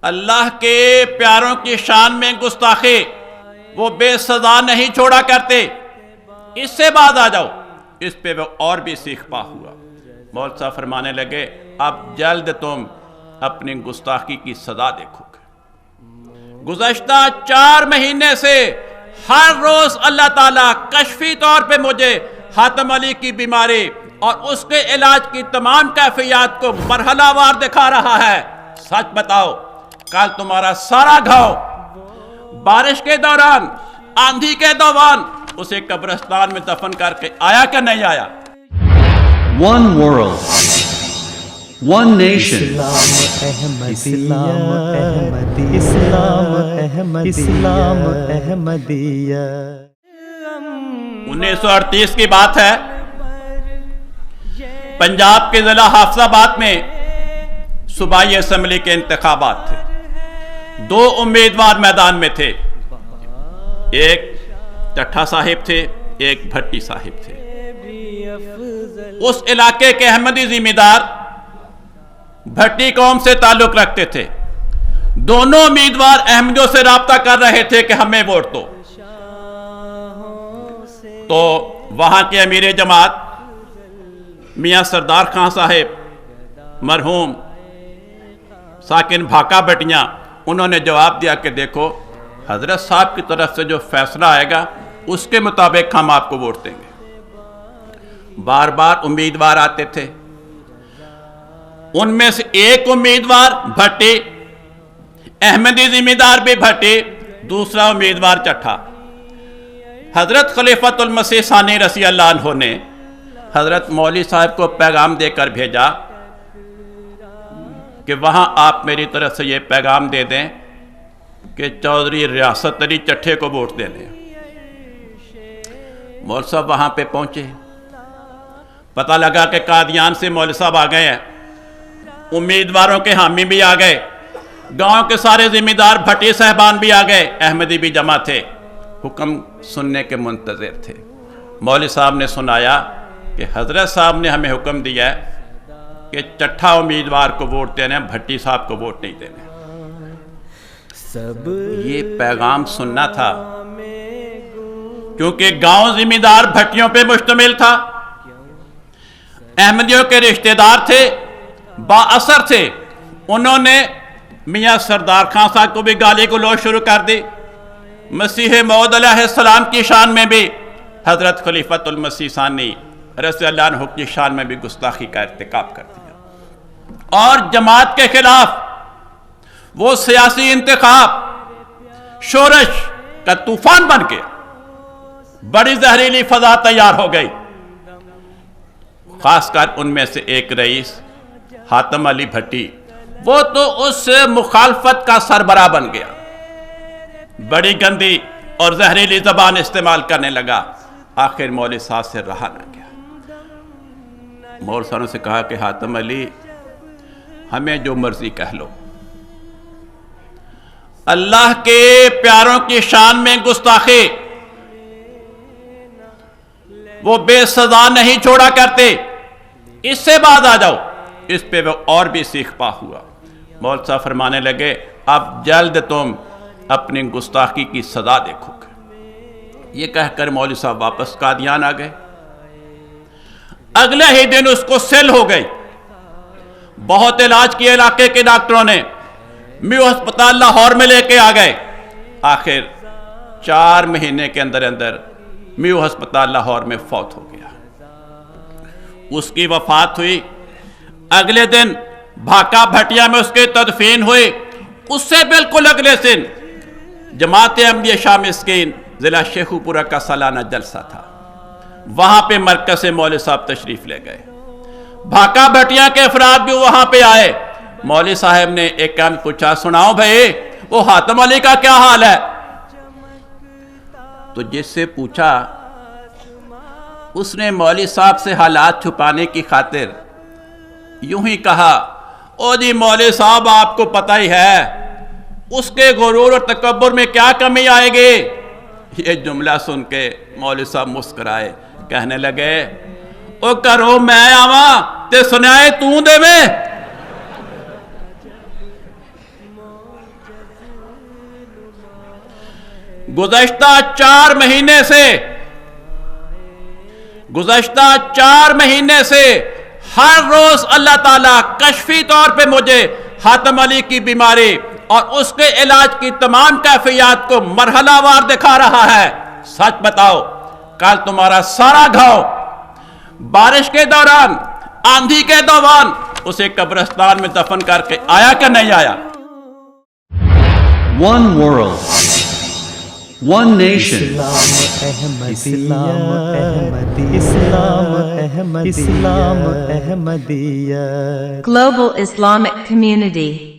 اللہ کے پیاروں کی شان میں گستاخی وہ بے سزا نہیں چھوڑا کرتے۔ اس سے بعد آ جاؤ۔ اس پہ وہ اور بھی سیکھ پا ہوا۔ مولوی صاحب فرمانے لگے اب جلد تم اپنی گستاخی کی سزا دیکھو گے۔ گزشتہ 4 مہینے سے ہر روز اللہ تعالیٰ کشفی طور پہ مجھے حاتم علی کی بیماری اور اس کے علاج کی تمام کیفیات کو مرحلہ وار دکھا رہا ہے۔ سچ بتاؤ، کل تمہارا سارا گھاؤ بارش کے دوران، آندھی کے دوران اسے قبرستان میں دفن کر کے آیا کہ نہیں آیا؟ One world, one nation. اسلام احمدیہ 1938 کی بات ہے، پنجاب کے ضلع حافظ آباد میں صوبائی اسمبلی کے انتخابات تھے۔ 2 امیدوار میدان میں تھے، ایک چٹھا صاحب تھے، ایک بھٹی صاحب تھے۔ اس علاقے کے احمدی ذمہ دار بھٹی قوم سے تعلق رکھتے تھے۔ دونوں امیدوار احمدیوں سے رابطہ کر رہے تھے کہ ہمیں ووٹ دو۔ تو وہاں کے امیر جماعت میاں سردار خان صاحب مرحوم ساکن بھاکا بٹیاں، انہوں نے جواب دیا کہ دیکھو حضرت صاحب کی طرف سے جو فیصلہ آئے گا اس کے مطابق ہم آپ کو ووٹ دیں گے۔ بار بار امیدوار آتے تھے، ان میں سے ایک امیدوار بھٹی، احمدی ذمہ دار بھی بھٹی، دوسرا امیدوار چٹھا۔ حضرت خلیفۃ المسیح ثانی رضی اللہ عنہ نے حضرت مولوی صاحب کو پیغام دے کر بھیجا کہ وہاں آپ میری طرف سے یہ پیغام دے دیں کہ چودھری ریاست علی چٹھے کو ووٹ دے دیں۔ مولوی صاحب وہاں پہ پہنچے، پتہ لگا کہ قادیان سے مولوی صاحب آ گئے ہیں، امیدواروں کے حامی بھی آ گئے، گاؤں کے سارے ذمہ دار بھٹی صاحبان بھی آ گئے، احمدی بھی جمع تھے، حکم سننے کے منتظر تھے۔ مولوی صاحب نے سنایا کہ حضرت صاحب نے ہمیں حکم دیا ہے کہ چٹھا امیدوار کو ووٹ دینا ہے، بھٹی صاحب کو ووٹ نہیں دینا۔ یہ پیغام سننا تھا، کیونکہ گاؤں ذمہ دار بھٹیوں پہ مشتمل تھا، احمدیوں کے رشتہ دار تھے، با اثر تھے۔ انہوں نے میاں سردار خان صاحب کو بھی گالی گلوچ شروع کر دی، مسیح موعود علیہ السلام کی شان میں بھی، حضرت خلیفۃ المسیح ثانی رضی اللہ عنہ کی شان میں بھی گستاخی کا ارتکاب کر دیا، اور جماعت کے خلاف وہ سیاسی انتخاب شورش کا طوفان بن گیا، بڑی زہریلی فضا تیار ہو گئی۔ خاص کر ان میں سے ایک رئیس حاتم علی بھٹی، وہ تو اس مخالفت کا سربراہ بن گیا، بڑی گندی اور زہریلی زبان استعمال کرنے لگا۔ آخر مولوی صاحب سے رہا نہ گیا، مولوی صاحب سے کہا کہ حاتم علی ہمیں جو مرضی کہہ لو، اللہ کے پیاروں کی شان میں گستاخی وہ بے سزا نہیں چھوڑا کرتے۔ اس سے بعد آ جاؤ۔ اس پہ وہ اور بھی سیکھ پا ہوا۔ مولوی صاحب فرمانے لگے اب جلد تم اپنی گستاخی کی سزا دیکھو گے۔ یہ کہہ کر مولوی صاحب واپس قادیان آ گئے۔ اگلے ہی دن اس کو سل ہو گئی، بہت علاج کیے علاقے کے ڈاکٹروں نے، میو ہسپتال لاہور میں لے کے آ گئے۔ آخر 4 مہینے کے اندر اندر میو ہسپتال لاہور میں فوت ہو گیا۔ اس کی وفات ہوئی، اگلے دن بھاکا بھٹیا میں اس کی تدفین ہوئی۔ اس سے بالکل اگلے دن جماعت احمدیہ شاہ مسکین ضلع شیخو پورہ کا سالانہ جلسہ تھا، وہاں پہ مرکز سے مولوی صاحب تشریف لے گئے، بھاکا بھٹیا کے افراد بھی وہاں پہ آئے۔ مولوی صاحب نے ایک کام پوچھا، سناؤ بھائی وہ حاتم علی کا کیا حال ہے؟ تو جس سے پوچھا اس نے مولوی صاحب سے حالات چھپانے کی خاطر یوں ہی کہا، او جی مولوی صاحب آپ کو پتہ ہی ہے اس کے غرور اور تکبر میں کیا کمی آئے گی۔ یہ جملہ سن کے مولوی صاحب مسکرائے، کہنے لگے او کرو میں آواں تے سنائے توں دے میں۔ گزشتہ 4 مہینے سے ہر روز اللہ تعالیٰ کشفی طور پہ مجھے حاتم علی کی بیماری اور اس کے علاج کی تمام کیفیات کو مرحلہ وار دکھا رہا ہے. سچ بتاؤ، کل تمہارا سارا گھاؤ بارش کے دوران، آندھی کے دوران اسے قبرستان میں دفن کر کے آیا کہ نہیں آیا؟ One world, one nation, اسلام احمدیت. Global Islamic Community.